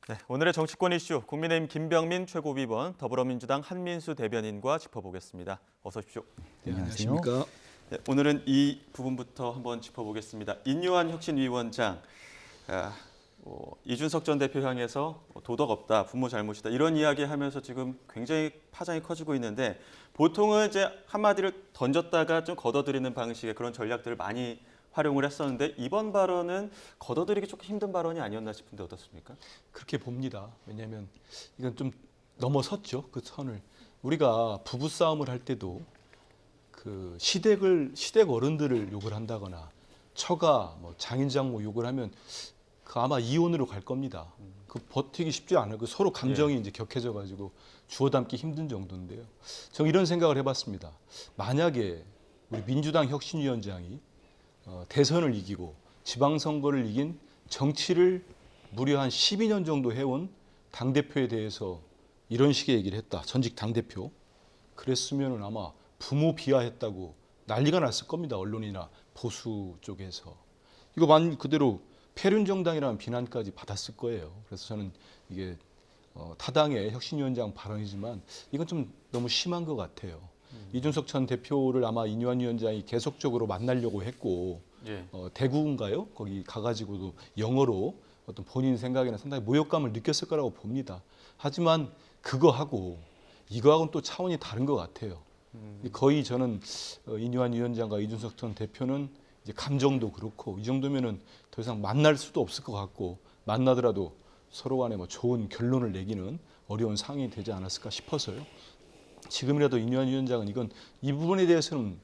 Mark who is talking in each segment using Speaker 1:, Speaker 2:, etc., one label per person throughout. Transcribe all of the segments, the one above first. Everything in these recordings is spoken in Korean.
Speaker 1: 네, 오늘의 정치권 이슈 국민의힘 김병민 최고위원, 더불어민주당 한민수 대변인과 짚어보겠습니다. 어서 오십시오.
Speaker 2: 네, 안녕하십니까.
Speaker 1: 네, 오늘은 이 부분부터 한번 짚어보겠습니다. 인요한 혁신위원장, 이준석 전 대표 향해서 도덕 없다, 부모 잘못이다 이런 이야기하면서 지금 굉장히 파장이 커지고 있는데 보통은 이제 한마디를 던졌다가 좀 걷어들이는 방식의 그런 전략들을 많이 활용을 했었는데 이번 발언은 걷어들이기 조금 힘든 발언이 아니었나 싶은데 어떻습니까?
Speaker 2: 그렇게 봅니다. 왜냐하면 이건 좀 넘어섰죠. 그 선을. 우리가 부부싸움을 할 때도 그 시댁 어른들을 욕을 한다거나 처가, 장인 장모 욕을 하면 그 아마 이혼으로 갈 겁니다. 그 버티기 쉽지 않아요. 그 서로 감정이 이제 격해져 가지고 주워 담기 힘든 정도인데요. 저는 이런 생각을 해봤습니다. 만약에 우리 민주당 혁신위원장이 대선을 이기고 지방선거를 이긴 정치를 무려 한 12년 정도 해온 당대표에 대해서 이런 식의 얘기를 했다. 전직 당대표. 그랬으면 아마 부모 비하했다고 난리가 났을 겁니다. 언론이나 보수 쪽에서. 이거 만 그대로 폐륜정당이라는 비난까지 받았을 거예요. 그래서 저는 이게 타당의 혁신위원장 발언이지만 이건 좀 너무 심한 것 같아요. 이준석 전 대표를 아마 인요한 위원장이 계속적으로 만나려고 했고 대구인가요? 거기 가가지고도 영어로 어떤 본인 생각에는 상당히 모욕감을 느꼈을 거라고 봅니다. 하지만 그거하고 이거하고는 또 차원이 다른 것 같아요. 거의 저는 인요한 위원장과 이준석 전 대표는 이제 감정도 그렇고 이 정도면은 더 이상 만날 수도 없을 것 같고 만나더라도 서로 간에 좋은 결론을 내기는 어려운 상황이 되지 않았을까 싶어서요. 지금이라도 인요한 위원장은 이 부분에 대해서는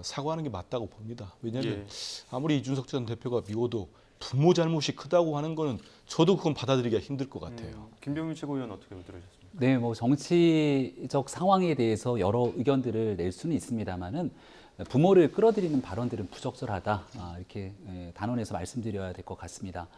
Speaker 2: 사과하는 게 맞다고 봅니다. 왜냐하면 아무리 이준석 전 대표가 미워도 부모 잘못이 크다고 하는 거는 저도 그건 받아들이기가 힘들 것 같아요.
Speaker 1: 김병민 최고위원 어떻게 들으셨습니까?
Speaker 3: 네, 정치적 상황에 대해서 여러 의견들을 낼 수는 있습니다만은 부모를 끌어들이는 발언들은 부적절하다 이렇게 단언해서 말씀드려야 될 것 같습니다.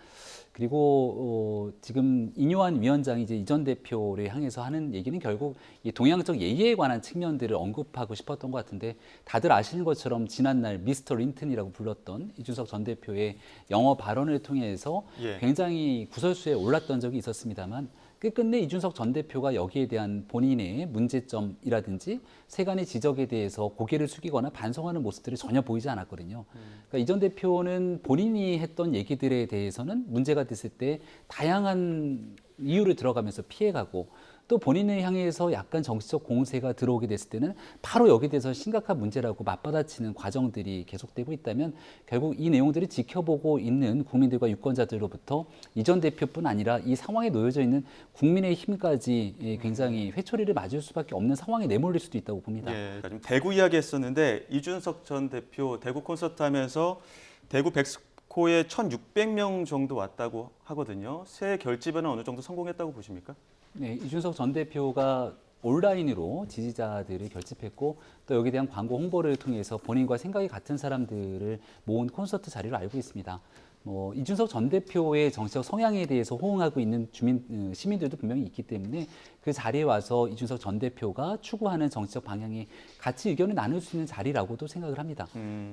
Speaker 3: 그리고 지금 인요한 위원장이 이제 이 전 대표를 향해서 하는 얘기는 결국 이 동양적 예의에 관한 측면들을 언급하고 싶었던 것 같은데 다들 아시는 것처럼 지난날 미스터 린튼이라고 불렀던 이준석 전 대표의 영어 발언을 통해서 굉장히 구설수에 올랐던 적이 있었습니다만 끝끝내 이준석 전 대표가 여기에 대한 본인의 문제점이라든지 세간의 지적에 대해서 고개를 숙이거나 반성하는 모습들이 전혀 보이지 않았거든요. 그러니까 이 전 대표는 본인이 했던 얘기들에 대해서는 문제가 됐을 때 다양한 이유를 들어가면서 피해가고 또 본인을 향해서 약간 정치적 공세가 들어오게 됐을 때는 바로 여기에 대해서 심각한 문제라고 맞받아치는 과정들이 계속되고 있다면 결국 이 내용들을 지켜보고 있는 국민들과 유권자들로부터 이 전 대표뿐 아니라 이 상황에 놓여져 있는 국민의 힘까지 굉장히 회초리를 맞을 수밖에 없는 상황에 내몰릴 수도 있다고 봅니다.
Speaker 1: 지금 대구 이야기했었는데 이준석 전 대표 대구 콘서트 하면서 대구 백스코에 1,600명 정도 왔다고 하거든요. 새 결집에는 어느 정도 성공했다고 보십니까?
Speaker 3: 네, 이준석 전 대표가 온라인으로 지지자들을 결집했고 또 여기에 대한 광고 홍보를 통해서 본인과 생각이 같은 사람들을 모은 콘서트 자리로 알고 있습니다. 이준석 전 대표의 정치적 성향에 대해서 호응하고 있는 시민들도 분명히 있기 때문에 그 자리에 와서 이준석 전 대표가 추구하는 정치적 방향이 같이 의견을 나눌 수 있는 자리라고도 생각을 합니다.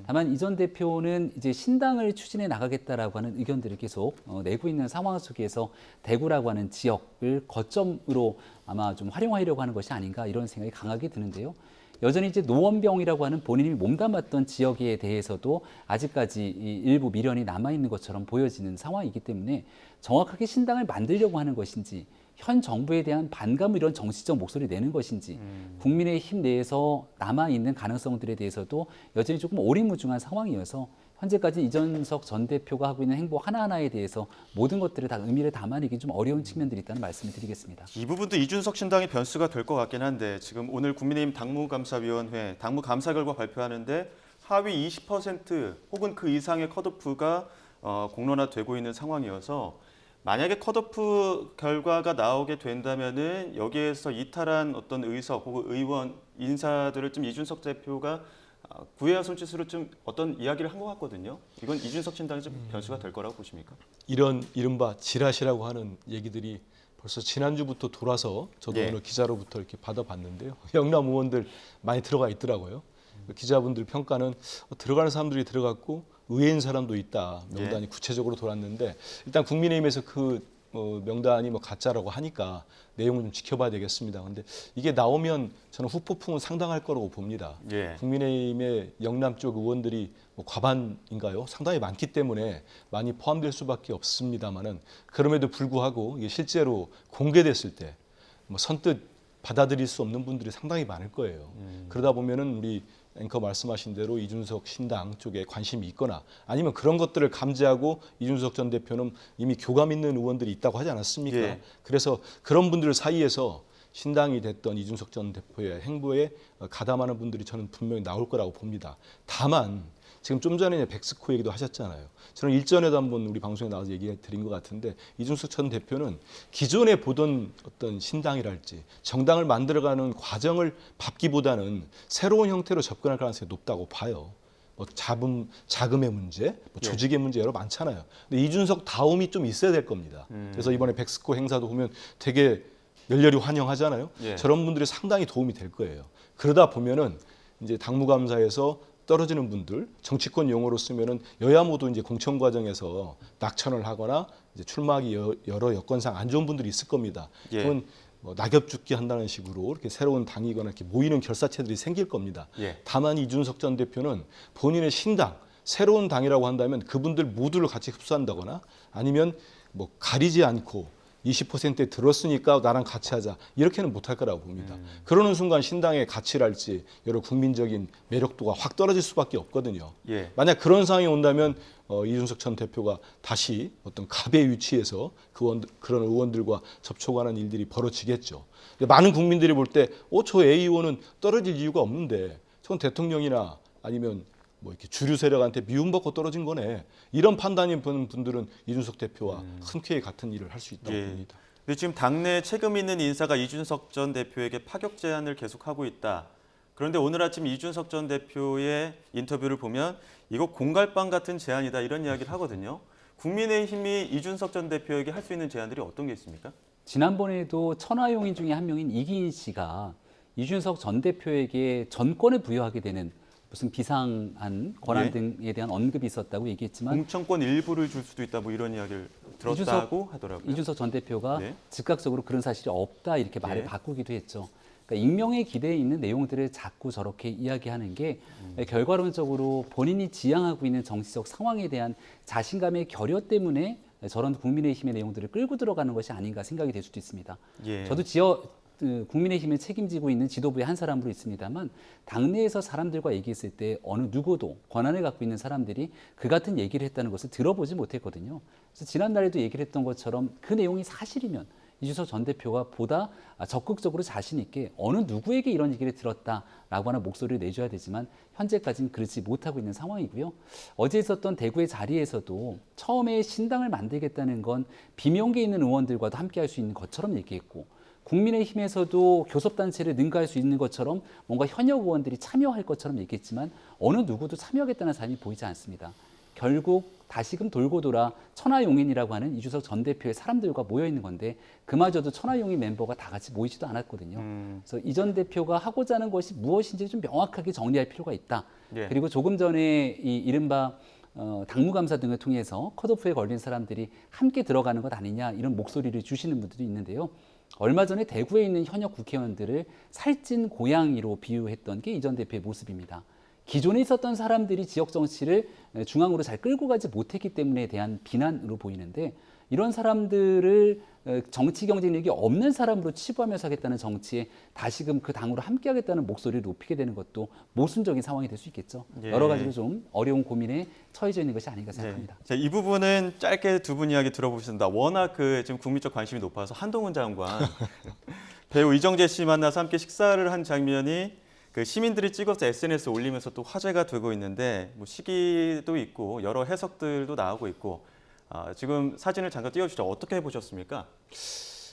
Speaker 3: 다만 이 전 대표는 이제 신당을 추진해 나가겠다라고 하는 의견들을 계속 내고 있는 상황 속에서 대구라고 하는 지역을 거점으로 아마 좀 활용하려고 하는 것이 아닌가 이런 생각이 강하게 드는데요. 여전히 이제 노원병이라고 하는 본인이 몸담았던 지역에 대해서도 아직까지 일부 미련이 남아있는 것처럼 보여지는 상황이기 때문에 정확하게 신당을 만들려고 하는 것인지 현 정부에 대한 반감 이런 정치적 목소리를 내는 것인지 국민의힘 내에서 남아있는 가능성들에 대해서도 여전히 조금 오리무중한 상황이어서 현재까지 이준석 전 대표가 하고 있는 행보 하나하나에 대해서 모든 것들을 다 의미를 담아내기 좀 어려운 측면들이 있다는 말씀을 드리겠습니다.
Speaker 1: 이 부분도 이준석 신당의 변수가 될 것 같긴 한데 지금 오늘 국민의힘 당무감사위원회 당무감사 결과 발표하는데 하위 20% 혹은 그 이상의 컷오프가 공론화되고 있는 상황이어서 만약에 컷오프 결과가 나오게 된다면은 여기에서 이탈한 어떤 의석 혹은 의원 인사들을 좀 이준석 대표가 구애와 손짓으로 좀 어떤 이야기를 한 것 같거든요. 이건 이준석 신당의 좀 변수가 될 거라고 보십니까?
Speaker 2: 이런 이른바 지라시라고 하는 얘기들이 벌써 지난주부터 돌아서 저도 오늘 기자로부터 이렇게 받아봤는데요. 영남 의원들 많이 들어가 있더라고요. 기자분들 평가는 들어가는 사람들이 들어갔고 의외인 사람도 있다. 명단이 구체적으로 돌았는데 일단 국민의힘에서 그 명단이 뭐 가짜라고 하니까 내용을 좀 지켜봐야 되겠습니다. 근데 이게 나오면 저는 후폭풍은 상당할 거라고 봅니다.
Speaker 1: 예.
Speaker 2: 국민의힘의 영남 쪽 의원들이 뭐 과반인가요? 상당히 많기 때문에 많이 포함될 수밖에 없습니다만은 그럼에도 불구하고 이게 실제로 공개됐을 때 뭐 선뜻 받아들일 수 없는 분들이 상당히 많을 거예요. 그러다 보면은 우리 앵커 말씀하신 대로 이준석 신당 쪽에 관심이 있거나 아니면 그런 것들을 감지하고 이준석 전 대표는 이미 교감 있는 의원들이 있다고 하지 않았습니까?
Speaker 1: 예.
Speaker 2: 그래서 그런 분들 사이에서 신당이 됐던 이준석 전 대표의 행보에 가담하는 분들이 저는 분명히 나올 거라고 봅니다. 다만 지금 좀 전에 백스코 얘기도 하셨잖아요. 저는 일전에도 한번 우리 방송에 나와서 얘기 드린 것 같은데 이준석 전 대표는 기존에 보던 어떤 신당이랄지 정당을 만들어가는 과정을 밟기보다는 새로운 형태로 접근할 가능성이 높다고 봐요. 뭐 자금의 문제, 뭐 조직의 문제 여러 많잖아요. 근데 이준석 다움이 좀 있어야 될 겁니다. 그래서 이번에 백스코 행사도 보면 되게 열렬히 환영하잖아요.
Speaker 1: 예.
Speaker 2: 저런 분들이 상당히 도움이 될 거예요. 그러다 보면은 이제 당무감사에서 떨어지는 분들, 정치권 용어로 쓰면은 여야 모두 이제 공천 과정에서 낙천을 하거나 이제 출마하기 여러 여건상 안 좋은 분들이 있을 겁니다.
Speaker 1: 예.
Speaker 2: 그건 뭐 낙엽 죽기 한다는 식으로 이렇게 새로운 당이거나 이렇게 모이는 결사체들이 생길 겁니다.
Speaker 1: 예.
Speaker 2: 다만 이준석 전 대표는 본인의 신당, 새로운 당이라고 한다면 그분들 모두를 같이 흡수한다거나 아니면 뭐 가리지 않고 20%에 들었으니까 나랑 같이 하자 이렇게는 못할 거라고 봅니다. 그러는 순간 신당의 가치랄지 여러 국민적인 매력도가 확 떨어질 수밖에 없거든요.
Speaker 1: 예.
Speaker 2: 만약 그런 상황이 온다면 이준석 전 대표가 다시 어떤 갑의 위치에서 그런 의원들과 접촉하는 일들이 벌어지겠죠. 많은 국민들이 볼 때 저 A 의원은 떨어질 이유가 없는데 저건 대통령이나 아니면 뭐 이렇게 주류 세력한테 미움받고 떨어진 거네. 이런 판단이 보는 분들은 이준석 대표와 흔쾌히 같은 일을 할 수 있다고
Speaker 1: 예.
Speaker 2: 봅니다.
Speaker 1: 근데 지금 당내 책임 있는 인사가 이준석 전 대표에게 파격 제안을 계속하고 있다. 그런데 오늘 아침 이준석 전 대표의 인터뷰를 보면 이거 공갈빵 같은 제안이다 이런 이야기를 하거든요. 국민의힘이 이준석 전 대표에게 할 수 있는 제안들이 어떤 게 있습니까?
Speaker 3: 지난번에도 천하용인 중에 한 명인 이기인 씨가 이준석 전 대표에게 전권을 부여하게 되는 무슨 비상한 권한
Speaker 1: 예.
Speaker 3: 등에 대한 언급이 있었다고 얘기했지만
Speaker 1: 공천권 일부를 줄 수도 있다 뭐 이런 이야기를 들었다고 하더라고요.
Speaker 3: 이준석 전 대표가
Speaker 1: 네.
Speaker 3: 즉각적으로 그런 사실이 없다 이렇게 말을
Speaker 1: 예.
Speaker 3: 바꾸기도 했죠. 그러니까 익명의 기대에 있는 내용들을 자꾸 저렇게 이야기하는 게 결과론적으로 본인이 지향하고 있는 정치적 상황에 대한 자신감의 결여 때문에 저런 국민의힘의 내용들을 끌고 들어가는 것이 아닌가 생각이 될 수도 있습니다.
Speaker 1: 예.
Speaker 3: 저도 국민의힘을 책임지고 있는 지도부의 한 사람으로 있습니다만 당내에서 사람들과 얘기했을 때 어느 누구도 권한을 갖고 있는 사람들이 그 같은 얘기를 했다는 것을 들어보지 못했거든요. 그래서 지난날에도 얘기를 했던 것처럼 그 내용이 사실이면 이준석 전 대표가 보다 적극적으로 자신 있게 어느 누구에게 이런 얘기를 들었다라고 하는 목소리를 내줘야 되지만 현재까지는 그렇지 못하고 있는 상황이고요. 어제 있었던 대구의 자리에서도 처음에 신당을 만들겠다는 건 비명계 있는 의원들과도 함께할 수 있는 것처럼 얘기했고 국민의힘에서도 교섭단체를 능가할 수 있는 것처럼 뭔가 현역 의원들이 참여할 것처럼 얘기했지만 어느 누구도 참여하겠다는 사람이 보이지 않습니다. 결국 다시금 돌고 돌아 천하용인이라고 하는 이준석 전 대표의 사람들과 모여 있는 건데 그마저도 천하용인 멤버가 다 같이 모이지도 않았거든요. 그래서 이 전 대표가 하고자 하는 것이 무엇인지 좀 명확하게 정리할 필요가 있다.
Speaker 1: 예.
Speaker 3: 그리고 조금 전에 이 이른바 당무감사 등을 통해서 컷오프에 걸린 사람들이 함께 들어가는 것 아니냐 이런 목소리를 주시는 분들도 있는데요. 얼마 전에 대구에 있는 현역 국회의원들을 살찐 고양이로 비유했던 게 이 전 대표의 모습입니다. 기존에 있었던 사람들이 지역 정치를 중앙으로 잘 끌고 가지 못했기 때문에 대한 비난으로 보이는데 이런 사람들을 정치 경쟁력이 없는 사람으로 치부하면서 하겠다는 정치에 다시금 그 당으로 함께하겠다는 목소리를 높이게 되는 것도 모순적인 상황이 될 수 있겠죠.
Speaker 1: 예.
Speaker 3: 여러 가지로 좀 어려운 고민에 처해져 있는 것이 아닌가 생각합니다.
Speaker 1: 네. 자, 이 부분은 짧게 두 분 이야기 들어보겠습니다. 워낙 지금 국민적 관심이 높아서 한동훈 장관 배우 이정재 씨 만나서 함께 식사를 한 장면이 시민들이 찍어서 SNS에 올리면서 또 화제가 되고 있는데 뭐 시기도 있고 여러 해석들도 나오고 있고 지금 사진을 잠깐 띄워주시죠. 어떻게 보셨습니까?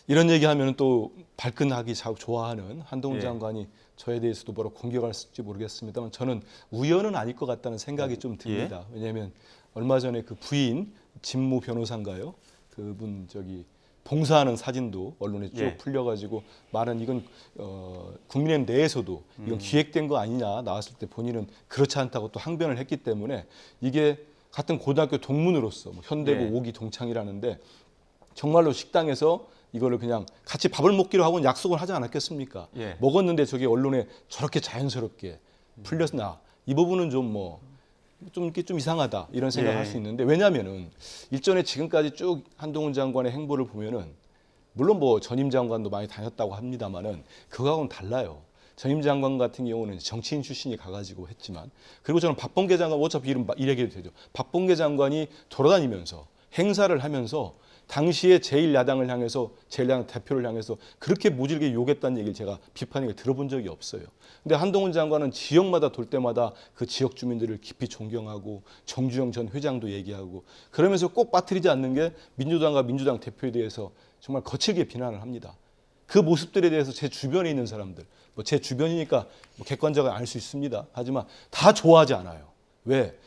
Speaker 2: 이런 얘기하면 또 발끈하기 좋아하는 한동훈
Speaker 1: 예.
Speaker 2: 장관이 저에 대해서도 뭐라 공격할지 모르겠습니다만 저는 우연은 아닐 것 같다는 생각이 좀 듭니다. 왜냐하면 얼마 전에 그 부인 진모 변호사인가요? 그분 봉사하는 사진도 언론에 쭉
Speaker 1: 예.
Speaker 2: 풀려가지고 말은 이건 국민의힘 내에서도 이건 기획된 거 아니냐 나왔을 때 본인은 그렇지 않다고 또 항변을 했기 때문에 이게 같은 고등학교 동문으로서 뭐 현대고
Speaker 1: 예.
Speaker 2: 5기 동창이라는데 정말로 식당에서 이거를 그냥 같이 밥을 먹기로 하고는 약속을 하지 않았겠습니까?
Speaker 1: 예.
Speaker 2: 먹었는데 저게 언론에 저렇게 자연스럽게 풀렸나? 이 부분은 좀 이렇게 좀 이상하다 이런 생각을
Speaker 1: 예.
Speaker 2: 할 수 있는데 왜냐하면은 일전에 지금까지 쭉 한동훈 장관의 행보를 보면은 물론 뭐 전임 장관도 많이 다녔다고 합니다만은 그거하고는 달라요. 전임 장관 같은 경우는 정치인 출신이 가가지고 했지만 그리고 저는 박범계 장관 어차피 이 얘기도 되죠. 박범계 장관이 돌아다니면서 행사를 하면서 당시에 제1야당을 향해서 제1야당 대표를 향해서 그렇게 모질게 욕했다는 얘기를 제가 비판을 들어본 적이 없어요. 근데 한동훈 장관은 지역마다 돌 때마다 그 지역 주민들을 깊이 존경하고 정주영 전 회장도 얘기하고 그러면서 꼭 빠뜨리지 않는 게 민주당과 민주당 대표에 대해서 정말 거칠게 비난을 합니다. 그 모습들에 대해서 제 주변에 있는 사람들, 뭐 제 주변이니까 뭐 객관적으로 알 수 있습니다. 하지만 다 좋아하지 않아요. 왜?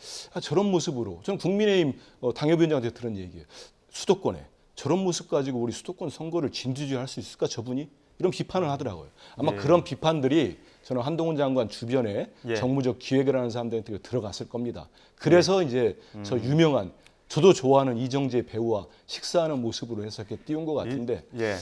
Speaker 2: 저런 모습으로 저는 국민의힘 당협위원장한테 들은 얘기예요. 수도권에 저런 모습 가지고 우리 수도권 선거를 진두지휘할 수 있을까 저분이? 이런 비판을 하더라고요. 아마
Speaker 1: 예.
Speaker 2: 그런 비판들이 저는 한동훈 장관 주변에
Speaker 1: 예.
Speaker 2: 정무적 기획을 하는 사람들한테 들어갔을 겁니다. 그래서 이제 저 유명한 저도 좋아하는 이정재 배우와 식사하는 모습으로 해서 이렇게 띄운 것 같은데
Speaker 1: 예.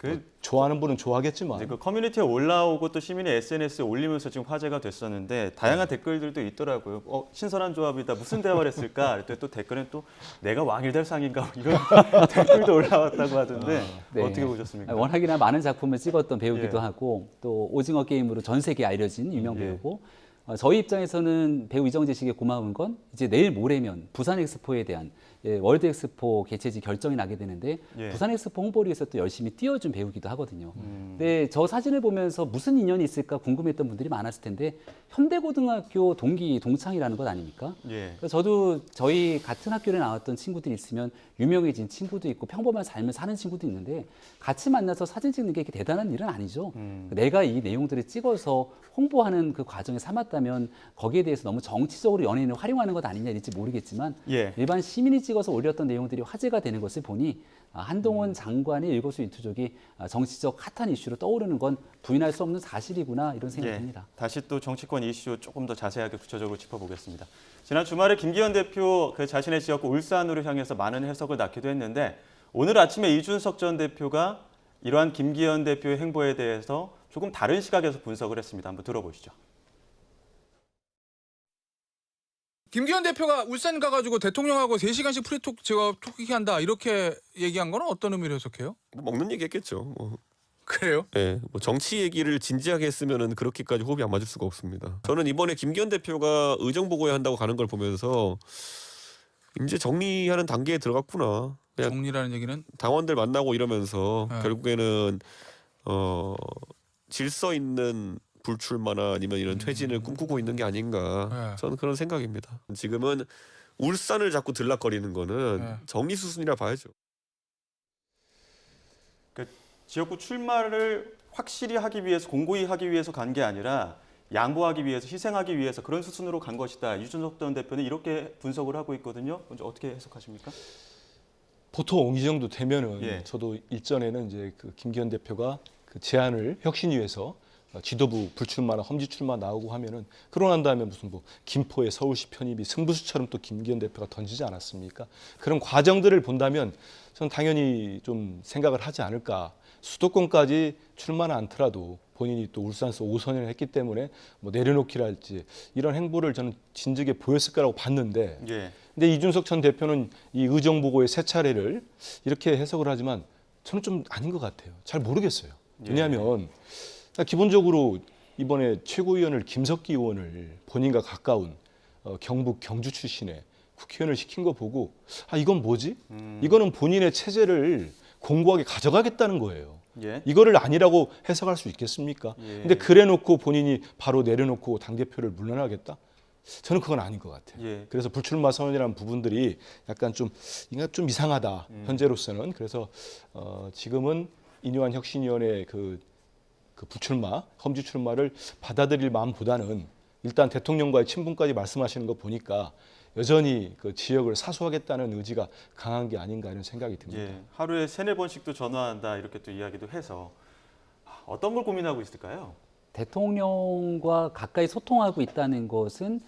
Speaker 2: 뭐 좋아하는 분은 좋아하겠지만
Speaker 1: 이제 그 커뮤니티에 올라오고 또 시민이 SNS에 올리면서 지금 화제가 됐었는데 다양한 댓글들도 있더라고요. 신선한 조합이다. 무슨 대화를 했을까? 그랬더니 또 댓글엔 또 내가 왕이 될 상인가? 이런 댓글도 올라왔다고 하던데
Speaker 3: 네.
Speaker 1: 어떻게 보셨습니까?
Speaker 3: 워낙이나 많은 작품을 찍었던 배우기도
Speaker 1: 예.
Speaker 3: 하고 또 오징어 게임으로 전 세계에 알려진 유명
Speaker 1: 예.
Speaker 3: 배우고 저희 입장에서는 배우 이정재 씨에게 고마운 건 이제 내일 모레면 부산 엑스포에 대한 월드 엑스포 개최지 결정이 나게 되는데
Speaker 1: 예.
Speaker 3: 부산 엑스포 홍보를 위해서 또 열심히 띄워준 배우기도 하거든요. 근데 저 사진을 보면서 무슨 인연이 있을까 궁금했던 분들이 많았을 텐데 현대고등학교 동기 동창이라는 것 아닙니까?
Speaker 1: 예.
Speaker 3: 그래서 저도 저희 같은 학교에 나왔던 친구들이 있으면 유명해진 친구도 있고 평범한 삶을 사는 친구도 있는데 같이 만나서 사진 찍는 게 이렇게 대단한 일은 아니죠. 내가 이 내용들을 찍어서 홍보하는 그 과정에 삼았다면 거기에 대해서 너무 정치적으로 연예인을 활용하는 것 아니냐 일지 모르겠지만
Speaker 1: 예.
Speaker 3: 일반 시민이 찍어서 올렸던 내용들이 화제가 되는 것을 보니 한동훈 장관의 일거수일투족이 정치적 핫한 이슈로 떠오르는 건 부인할 수 없는 사실이구나 이런 생각이
Speaker 1: 예.
Speaker 3: 듭니다.
Speaker 1: 다시 또 정치권 이슈 조금 더 자세하게 구체적으로 짚어보겠습니다. 지난 주말에 김기현 대표 그 자신의 지역구 울산으로 향해서 많은 해석을 낳기도 했는데 오늘 아침에 이준석 전 대표가 이러한 김기현 대표의 행보에 대해서 조금 다른 시각에서 분석을 했습니다. 한번 들어보시죠.
Speaker 4: 김기현 대표가 울산 가가지고 대통령하고 3시간씩 프리톡 제가 톡이한다 이렇게 얘기한 거는 어떤 의미로 해석해요?
Speaker 5: 뭐 먹는 얘기 했겠죠. 뭐.
Speaker 4: 그래요?
Speaker 5: 예, 뭐 정치 얘기를 진지하게 했으면은 그렇게까지 호흡이 안 맞을 수가 없습니다. 저는 이번에 김기현 대표가 의정 보고회 한다고 가는 걸 보면서 이제 정리하는 단계에 들어갔구나. 그냥
Speaker 4: 정리라는 얘기는
Speaker 5: 당원들 만나고 이러면서
Speaker 4: 네.
Speaker 5: 결국에는 질서 있는 불출마나 아니면 이런 퇴진을 꿈꾸고 있는 게 아닌가.
Speaker 4: 네.
Speaker 5: 저는 그런 생각입니다. 지금은 울산을 자꾸 들락거리는 거는
Speaker 4: 네.
Speaker 5: 정리 수순이라 봐야죠.
Speaker 1: 지역구 출마를 확실히 하기 위해서 공고히 하기 위해서 간 게 아니라 양보하기 위해서 희생하기 위해서 그런 수순으로 간 것이다. 이준석 전 대표는 이렇게 분석을 하고 있거든요. 먼저 어떻게 해석하십니까?
Speaker 2: 보통 이 정도 되면은
Speaker 1: 예.
Speaker 2: 저도 일전에는 이제 그 김기현 대표가 그 제안을 혁신위에서 지도부 불출마나 험지 출마 나오고 하면은 그러고 난 다음에 무슨 뭐 김포의 서울시 편입이 승부수처럼 또 김기현 대표가 던지지 않았습니까? 그런 과정들을 본다면 저는 당연히 좀 생각을 하지 않을까. 수도권까지 출마는 않더라도 본인이 또 울산에서 5선을 했기 때문에 뭐 내려놓기랄지 이런 행보를 저는 진즉에 보였을 거라고 봤는데
Speaker 1: 예.
Speaker 2: 근데 이준석 전 대표는 이 의정 보고의 세 차례를 이렇게 해석을 하지만 저는 좀 아닌 것 같아요. 잘 모르겠어요. 왜냐하면 기본적으로 이번에 최고위원을 김석기 의원을 본인과 가까운 경북 경주 출신의 국회의원을 시킨 거 보고 이건 뭐지? 이거는 본인의 체제를 공고하게 가져가겠다는 거예요.
Speaker 1: 예.
Speaker 2: 이거를 아니라고 해석할 수 있겠습니까?
Speaker 1: 예.
Speaker 2: 근데 그래놓고 본인이 바로 내려놓고 당대표를 물러나겠다? 저는 그건 아닌 것 같아요.
Speaker 1: 예.
Speaker 2: 그래서 불출마 선언이라는 부분들이 약간 좀 이상하다 현재로서는. 그래서 지금은 인요한 혁신위원회 그 불출마, 험지 출마를 받아들일 마음보다는 일단 대통령과의 친분까지 말씀하시는 거 보니까 여전히 그 지역을 사수하겠다는 의지가 강한 게 아닌가 이런 생각이 듭니다.
Speaker 1: 예. 하루에 3-4번씩도 전화한다 이렇게 또 이야기도 해서 어떤 걸 고민하고 있을까요?
Speaker 3: 대통령과 가까이 소통하고 있다는 것은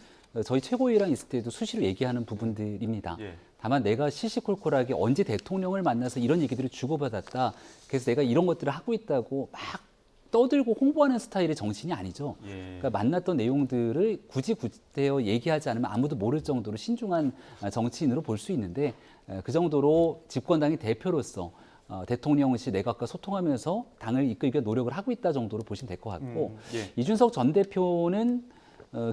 Speaker 3: 저희 최고위랑 있을 때도 수시로 얘기하는 부분들입니다.
Speaker 1: 예.
Speaker 3: 다만 내가 시시콜콜하게 언제 대통령을 만나서 이런 얘기들을 주고받았다. 그래서 내가 이런 것들을 하고 있다고 막 떠들고 홍보하는 스타일의 정치인이 아니죠.
Speaker 1: 예.
Speaker 3: 그러니까 만났던 내용들을 굳이 구태여 얘기하지 않으면 아무도 모를 정도로 신중한 정치인으로 볼 수 있는데 그 정도로 집권당의 대표로서 대통령실 내각과 소통하면서 당을 이끌기 노력을 하고 있다 정도로 보시면 될 것 같고
Speaker 1: 예.
Speaker 3: 이준석 전 대표는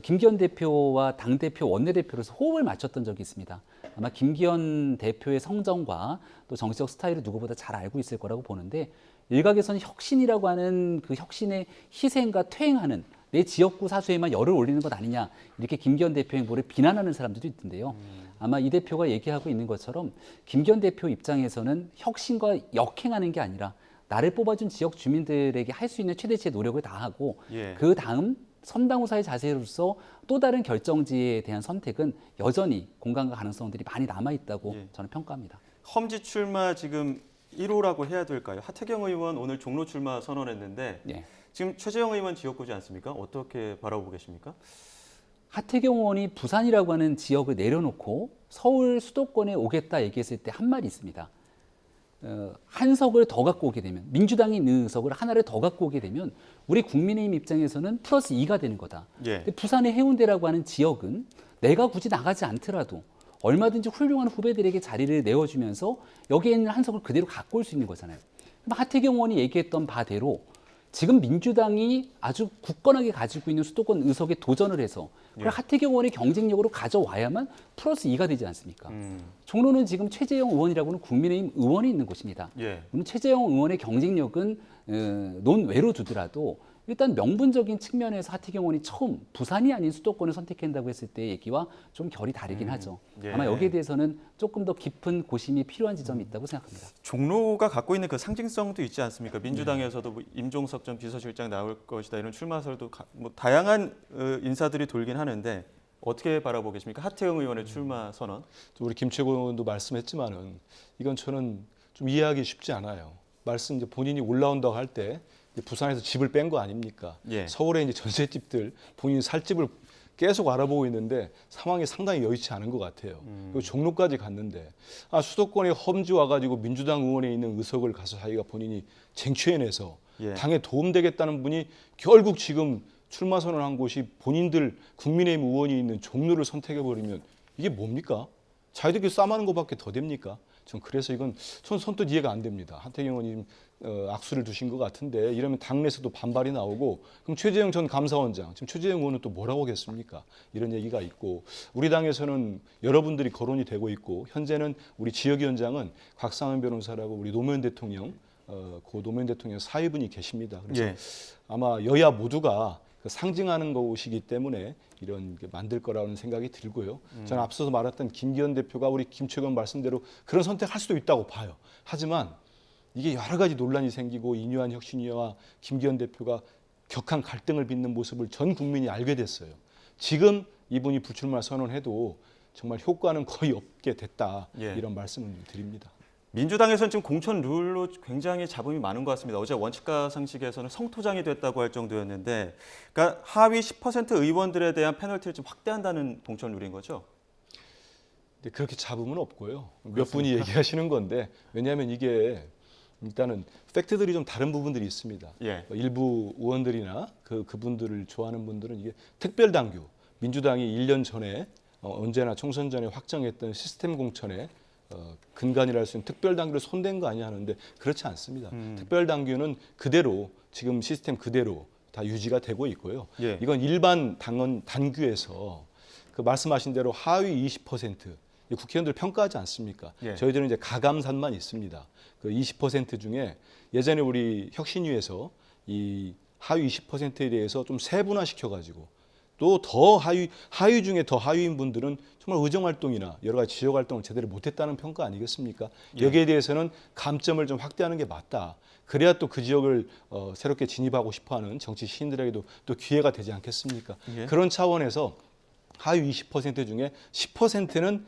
Speaker 3: 김기현 대표와 당대표, 원내대표로서 호흡을 맞췄던 적이 있습니다. 아마 김기현 대표의 성정과 또 정치적 스타일을 누구보다 잘 알고 있을 거라고 보는데 일각에서는 혁신이라고 하는 그 혁신의 희생과 퇴행하는 내 지역구 사수에만 열을 올리는 것 아니냐 이렇게 김기현 대표 행보를 비난하는 사람들도 있던데요. 아마 이 대표가 얘기하고 있는 것처럼 김기현 대표 입장에서는 혁신과 역행하는 게 아니라 나를 뽑아준 지역 주민들에게 할 수 있는 최대치의 노력을 다하고
Speaker 1: 예.
Speaker 3: 그 다음 선당후사의 자세로서 또 다른 결정지에 대한 선택은 여전히 공간과 가능성들이 많이 남아있다고
Speaker 1: 예.
Speaker 3: 저는 평가합니다.
Speaker 1: 험지 출마 지금 1호라고 해야 될까요? 하태경 의원 오늘 종로 출마 선언했는데
Speaker 3: 예.
Speaker 1: 지금 최재형 의원 지역구지 않습니까? 어떻게 바라보고 계십니까?
Speaker 3: 하태경 의원이 부산이라고 하는 지역을 내려놓고 서울 수도권에 오겠다 얘기했을 때 한 말이 있습니다. 한 석을 더 갖고 오게 되면 민주당이 있는 의석을 하나를 더 갖고 오게 되면 우리 국민의힘 입장에서는 플러스 2가 되는 거다.
Speaker 1: 예.
Speaker 3: 근데 부산의 해운대라고 하는 지역은 내가 굳이 나가지 않더라도 얼마든지 훌륭한 후배들에게 자리를 내어주면서 여기에 있는 한 석을 그대로 갖고 올 수 있는 거잖아요. 그럼 하태경 의원이 얘기했던 바대로 지금 민주당이 아주 굳건하게 가지고 있는 수도권 의석에 도전을 해서 그걸 하태경 의원의 경쟁력으로 가져와야만 플러스 2가 되지 않습니까? 종로는 지금 최재형 의원이라고는 국민의힘 의원이 있는 곳입니다.
Speaker 1: 예.
Speaker 3: 그럼 최재형 의원의 경쟁력은 논외로 두더라도 일단 명분적인 측면에서 하태경 의원이 처음 부산이 아닌 수도권을 선택한다고 했을 때의 얘기와 좀 결이 다르긴 하죠.
Speaker 1: 예.
Speaker 3: 아마 여기에 대해서는 조금 더 깊은 고심이 필요한 지점이 있다고 생각합니다.
Speaker 1: 종로가 갖고 있는 그 상징성도 있지 않습니까? 민주당에서도 뭐 임종석 전 비서실장 나올 것이다 이런 출마설도 뭐 다양한 인사들이 돌긴 하는데 어떻게 바라보고 계십니까? 하태경 의원의 출마 선언.
Speaker 2: 우리 김최고 의원도 말씀했지만은 이건 저는 좀 이해하기 쉽지 않아요. 말씀 이제 본인이 올라온다고 할 때 부산에서 집을 뺀 거 아닙니까?
Speaker 1: 예.
Speaker 2: 서울에 이제 전셋집들 본인 살 집을 계속 알아보고 있는데 상황이 상당히 여의치 않은 것 같아요. 그리고 종로까지 갔는데 수도권에 험지 와가지고 민주당 의원에 있는 의석을 가서 자기가 본인이 쟁취해내서
Speaker 1: 예.
Speaker 2: 당에 도움되겠다는 분이 결국 지금 출마 선언한 곳이 본인들 국민의힘 의원이 있는 종로를 선택해버리면 이게 뭡니까? 자기들끼리 싸움하는 것밖에 더 됩니까? 전 그래서 이건 선뜻 이해가 안 됩니다. 하태경 의원님 악수를 두신 것 같은데 이러면 당내에서도 반발이 나오고 그럼 최재형 전 감사원장 지금 최재형 의원은 또 뭐라고 하겠습니까? 이런 얘기가 있고 우리 당에서는 여러분들이 거론이 되고 있고 현재는 우리 지역위원장은 곽상은 변호사라고 우리 노무현 대통령 고 노무현 대통령 사위분이 계십니다. 그래서
Speaker 1: 예.
Speaker 2: 아마 여야 모두가 상징하는 것이기 때문에 이런 게 만들 거라는 생각이 들고요. 저는 앞서서 말했던 김기현 대표가 우리 김최근 말씀대로 그런 선택할 수도 있다고 봐요. 하지만 이게 여러 가지 논란이 생기고 이뉴한 혁신위와 김기현 대표가 격한 갈등을 빚는 모습을 전 국민이 알게 됐어요. 지금 이분이 불출마 선언해도 정말 효과는 거의 없게 됐다.
Speaker 1: 예.
Speaker 2: 이런 말씀을 드립니다.
Speaker 1: 민주당에서는 지금 공천 룰로 굉장히 잡음이 많은 것 같습니다. 어제 원칙과 상식에서는 성토장이 됐다고 할 정도였는데, 그러니까 하위 10% 의원들에 대한 페널티를 좀 확대한다는 공천 룰인 거죠?
Speaker 2: 근데 그렇게 잡음은 없고요. 몇 분이 얘기하시는 건데 왜냐하면 이게 일단은 팩트들이 좀 다른 부분들이 있습니다.
Speaker 1: 예.
Speaker 2: 일부 의원들이나 그분들을 좋아하는 분들은 이게 특별당규, 민주당이 1년 전에 언제나 총선 전에 확정했던 시스템 공천에 근간이라 할 수 있는 특별당규를 손댄 거 아니냐 하는데 그렇지 않습니다. 특별당규는 그대로 지금 시스템 그대로 다 유지가 되고 있고요.
Speaker 1: 예.
Speaker 2: 이건 일반 당원 단규에서 그 말씀하신 대로 하위 20% 국회의원들 평가하지 않습니까?
Speaker 1: 예.
Speaker 2: 저희들은 이제 가감산만 있습니다. 그 20% 중에 예전에 우리 혁신위에서 이 하위 20%에 대해서 좀 세분화 시켜가지고 또 더 하위 중에 더 하위인 분들은 정말 의정 활동이나 여러 가지 지역 활동을 제대로 못했다는 평가 아니겠습니까? 여기에 대해서는 감점을 좀 확대하는 게 맞다. 그래야 또 그 지역을 새롭게 진입하고 싶어하는 정치 시인들에게도 또 기회가 되지 않겠습니까?
Speaker 1: 예.
Speaker 2: 그런 차원에서 하위 20% 중에 10%는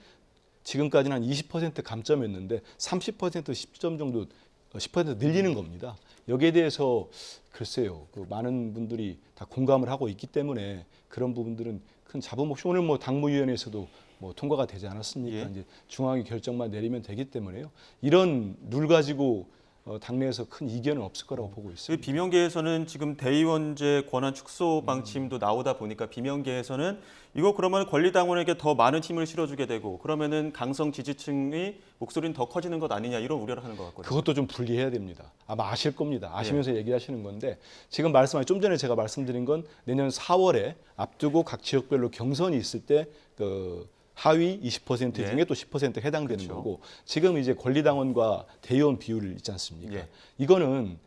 Speaker 2: 지금까지는 한 20% 감점이었는데 30% 10점 정도 10% 늘리는 겁니다. 여기에 대해서 글쎄요, 그 많은 분들이 다 공감을 하고 있기 때문에 그런 부분들은 큰 잡음 없이 오늘 뭐 당무위원회에서도 뭐 통과가 되지 않았습니까?
Speaker 1: 예.
Speaker 2: 이제 중앙위 결정만 내리면 되기 때문에요. 이런 룰 가지고 당내에서 큰 이견은 없을 거라고 보고
Speaker 1: 그
Speaker 2: 있습니다.
Speaker 1: 비명계에서는 지금 대의원제 권한 축소 방침도 나오다 보니까 비명계에서는 이거 그러면 권리당원에게 더 많은 힘을 실어주게 되고 그러면은 강성 지지층의 목소리는 더 커지는 것 아니냐 이런 우려를 하는 것 같거든요.
Speaker 2: 그것도 좀 분리해야 됩니다. 아마 아실 겁니다. 아시면서 얘기하시는 건데 지금 좀 전에 제가 말씀드린 건 내년 4월에 앞두고 각 지역별로 경선이 있을 때 그 하위 20%
Speaker 1: 예.
Speaker 2: 중에 또 10% 해당되는
Speaker 1: 그렇죠.
Speaker 2: 거고 지금 이제 권리당원과 대의원 비율 있지 않습니까?
Speaker 1: 예.
Speaker 2: 이거는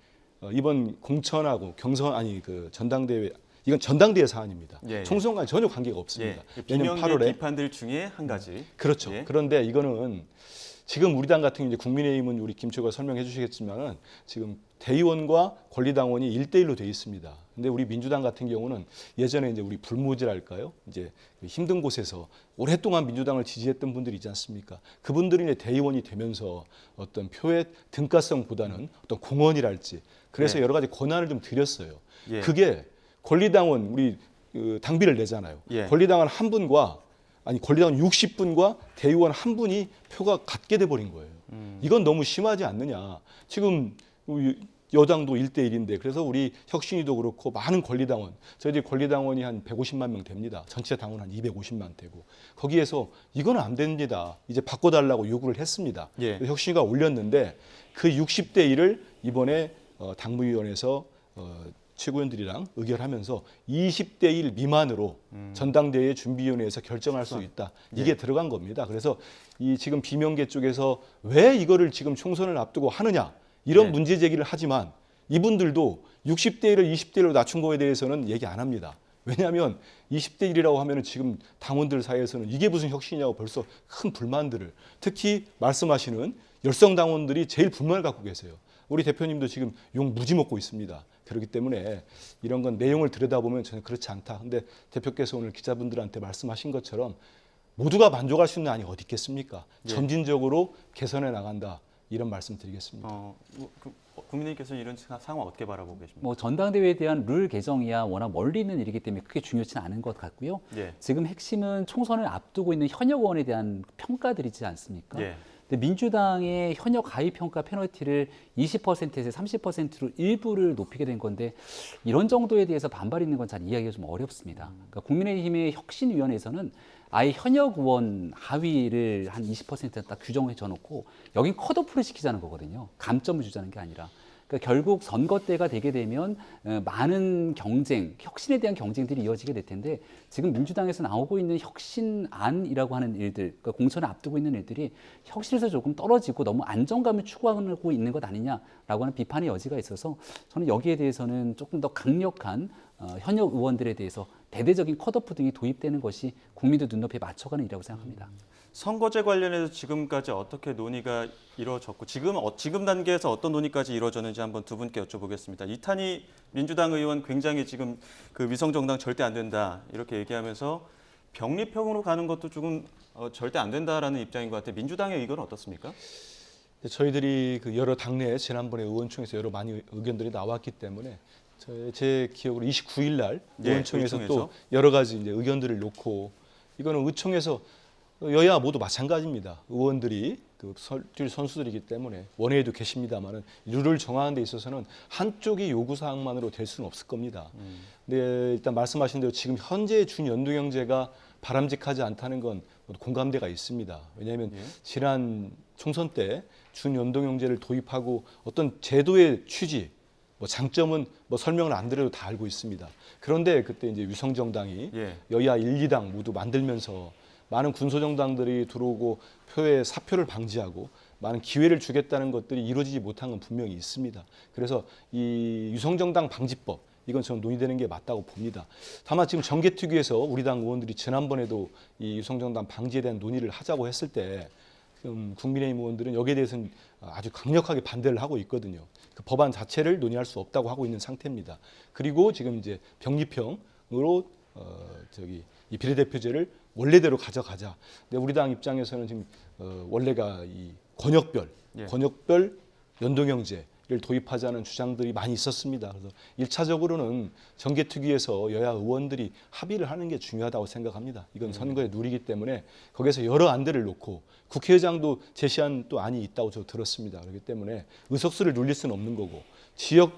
Speaker 2: 이번 공천하고 그 전당대회 이건 전당대회 사안입니다.
Speaker 1: 예.
Speaker 2: 총선과 전혀 관계가
Speaker 1: 예.
Speaker 2: 없습니다. 내년
Speaker 1: 비명계
Speaker 2: 8월에
Speaker 1: 비판들 중에 한 가지.
Speaker 2: 그렇죠.
Speaker 1: 예.
Speaker 2: 그런데 이거는 지금 우리 당 같은 경우 이제 국민의힘은 우리 김초가 설명해 주시겠지만은 지금 대의원과 권리당원이 1대1로 돼 있습니다. 근데 우리 민주당 같은 경우는 예전에 이제 우리 불모지랄까요? 이제 힘든 곳에서 오랫동안 민주당을 지지했던 분들이 있지 않습니까? 그분들이 이제 대의원이 되면서 어떤 표의 등가성보다는 어떤 공헌이랄지 그래서
Speaker 1: 예.
Speaker 2: 여러 가지 권한을 좀 드렸어요.
Speaker 1: 예.
Speaker 2: 그게 권리당원 우리 당비를 내잖아요.
Speaker 1: 예.
Speaker 2: 권리당원 한 분과 권리당원 60분과 대의원 한 분이 표가 같게 돼 버린 거예요. 이건 너무 심하지 않느냐. 지금 여당도 1대1인데 그래서 우리 혁신위도 그렇고 많은 권리당원 저희들이 권리당원이 한 150만 명 됩니다. 전체 당원 한 250만 되고 거기에서 이거는 안 됩니다. 이제 바꿔달라고 요구를 했습니다.
Speaker 1: 예.
Speaker 2: 혁신위가 올렸는데 그 60대1을 이번에 당무위원회에서 최고위원들이랑 의결하면서 20대1 미만으로 전당대회 준비위원회에서 결정할 수 있다. 이게 들어간 겁니다. 그래서 이 지금 비명계 쪽에서 왜 이거를 지금 총선을 앞두고 하느냐 이런
Speaker 1: 네.
Speaker 2: 문제 제기를 하지만 이분들도 60대1을 20대1로 낮춘 거에 대해서는 얘기 안 합니다. 왜냐하면 20대1이라고 하면은 지금 당원들 사이에서는 이게 무슨 혁신이냐고 벌써 큰 불만들을 특히 말씀하시는 열성 당원들이 제일 불만을 갖고 계세요. 우리 대표님도 지금 욕 무지 먹고 있습니다. 그렇기 때문에 이런 건 내용을 들여다보면 저는 그렇지 않다. 근데 대표께서 오늘 기자분들한테 말씀하신 것처럼 모두가 만족할 수 있는 안이 어디 있겠습니까?
Speaker 1: 예.
Speaker 2: 점진적으로 개선해 나간다. 이런 말씀 드리겠습니다.
Speaker 1: 국민님께서는 이런 상황 어떻게 바라보고 계십니까?
Speaker 3: 뭐 전당대회에 대한 룰 개정이야 워낙 멀리 있는 일이기 때문에 크게 중요치는 않은 것 같고요.
Speaker 1: 예.
Speaker 3: 지금 핵심은 총선을 앞두고 있는 현역 의원에 대한 평가들이지 않습니까?
Speaker 1: 예.
Speaker 3: 근데 민주당의 현역 가위 평가 페널티를 20%에서 30%로 일부를 높이게 된 건데 이런 정도에 대해서 반발이 있는 건 잘 이해하기가 좀 어렵습니다. 그러니까 국민의힘의 혁신위원회에서는 아예 현역 의원 하위를 한 20% 딱 규정해 줘놓고 여긴 컷오프를 시키자는 거거든요. 감점을 주자는 게 아니라. 그러니까 결국 선거 때가 되게 되면 많은 경쟁, 혁신에 대한 경쟁들이 이어지게 될 텐데 지금 민주당에서 나오고 있는 혁신안이라고 하는 일들, 그러니까 공천을 앞두고 있는 일들이 혁신에서 조금 떨어지고 너무 안정감을 추구하고 있는 것 아니냐라고 하는 비판의 여지가 있어서 저는 여기에 대해서는 조금 더 강력한 현역 의원들에 대해서 대대적인 컷오프 등이 도입되는 것이 국민들 눈높이에 맞춰가는 일이라고 생각합니다.
Speaker 1: 선거제 관련해서 지금까지 어떻게 논의가 이루어졌고 지금 단계에서 어떤 논의까지 이루어졌는지 한번 두 분께 여쭤보겠습니다. 이탄희 민주당 의원 굉장히 지금 그 위성정당 절대 안 된다 이렇게 얘기하면서 병립형으로 가는 것도 조금 절대 안 된다라는 입장인 것 같아요. 민주당의 의견은 어떻습니까?
Speaker 2: 저희들이 그 여러 당내 지난번에 의원총회에서 여러 많이 의견들이 나왔기 때문에 제 기억으로 29일 날
Speaker 1: 예,
Speaker 2: 의원총회에서
Speaker 1: 의총에서.
Speaker 2: 또 여러 가지 이제 의견들을 놓고 이거는 의총에서 여야 모두 마찬가지입니다. 의원들이 그 선수들이기 때문에 원회에도 계십니다만은 룰을 정하는 데 있어서는 한쪽이 요구 사항만으로 될 수는 없을 겁니다. 근데 일단 말씀하신 대로 지금 현재 준연동형제가 바람직하지 않다는 건 공감대가 있습니다. 왜냐하면 지난 총선 때 준연동형제를 도입하고 어떤 제도의 취지, 뭐 장점은 뭐 설명을 안 드려도 다 알고 있습니다. 그런데 그때 이제 위성정당이
Speaker 1: 예.
Speaker 2: 여야 1, 2당 모두 만들면서 많은 군소정당들이 들어오고 표의 사표를 방지하고 많은 기회를 주겠다는 것들이 이루어지지 못한 건 분명히 있습니다. 그래서 이 유성정당 방지법 이건 저는 논의되는 게 맞다고 봅니다. 다만 지금 정개특위에서 우리 당 의원들이 지난번에도 이 유성정당 방지에 대한 논의를 하자고 했을 때 국민의힘 의원들은 여기에 대해서는 아주 강력하게 반대를 하고 있거든요. 그 법안 자체를 논의할 수 없다고 하고 있는 상태입니다. 그리고 지금 이제 병립형으로 이 비례대표제를 원래대로 가져가자. 근데 우리 당 입장에서는 지금 원래가 이 권역별 연동형제 도입하자는 주장들이 많이 있었습니다. 그래서 1차적으로는 정개특위에서 여야 의원들이 합의를 하는 게 중요하다고 생각합니다. 이건 선거의 룰이기 때문에 거기서 여러 안들을 놓고 국회의장도 제시한 또 안이 있다고 저 들었습니다. 그렇기 때문에 의석수를 눌릴 수는 없는 거고 지역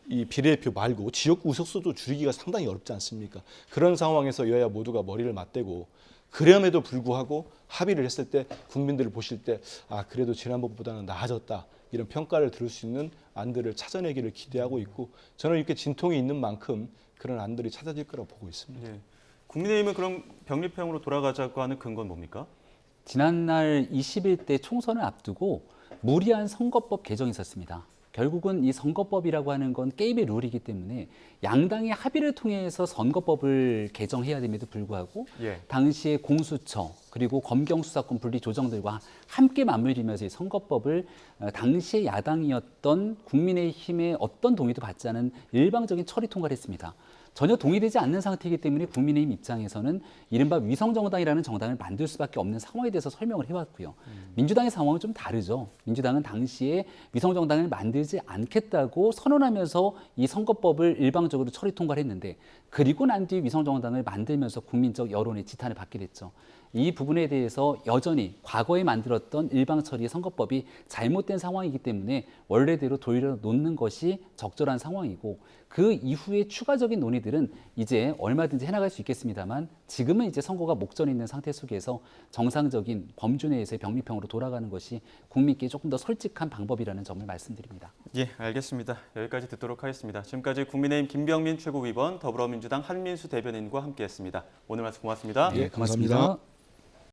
Speaker 2: 이 비례대표 말고 지역 의석수도 줄이기가 상당히 어렵지 않습니까? 그런 상황에서 여야 모두가 머리를 맞대고 그럼에도 불구하고 합의를 했을 때 국민들을 보실 때 그래도 지난번보다는 나아졌다 이런 평가를 들을 수 있는 안들을 찾아내기를 기대하고 있고 저는 이렇게 진통이 있는 만큼 그런 안들이 찾아질 거라고 보고 있습니다.
Speaker 1: 예. 국민의힘은 그럼 병립형으로 돌아가자고 하는 근거는 뭡니까?
Speaker 3: 지난날 21대 총선을 앞두고 무리한 선거법 개정이 있었습니다. 결국은 이 선거법이라고 하는 건 게임의 룰이기 때문에 양당의 합의를 통해서 선거법을 개정해야 됨에도 불구하고
Speaker 1: 예.
Speaker 3: 당시에 공수처 그리고 검경수사권 분리 조정들과 함께 맞물리면서 이 선거법을 당시에 야당이었던 국민의힘의 어떤 동의도 받지 않은 일방적인 처리 통과를 했습니다. 전혀 동의되지 않는 상태이기 때문에 국민의힘 입장에서는 이른바 위성정당이라는 정당을 만들 수밖에 없는 상황에 대해서 설명을 해왔고요. 민주당의 상황은 좀 다르죠. 민주당은 당시에 위성정당을 만들지 않겠다고 선언하면서 이 선거법을 일방적으로 처리 통과를 했는데 그리고 난 뒤 위성정당을 만들면서 국민적 여론의 지탄을 받게 됐죠. 이 부분에 대해서 여전히 과거에 만들었던 일방 처리 선거법이 잘못된 상황이기 때문에 원래대로 돌려놓는 것이 적절한 상황이고 그 이후에 추가적인 논의들은 이제 얼마든지 해나갈 수 있겠습니다만 지금은 이제 선거가 목전에 있는 상태 속에서 정상적인 범주 내에서의 병립형으로 돌아가는 것이 국민께 조금 더 솔직한 방법이라는 점을 말씀드립니다.
Speaker 1: 예, 알겠습니다. 여기까지 듣도록 하겠습니다. 지금까지 국민의힘 김병민 최고위원, 더불어민주당 한민수 대변인과 함께했습니다. 오늘 말씀 고맙습니다.
Speaker 2: 예, 고맙습니다.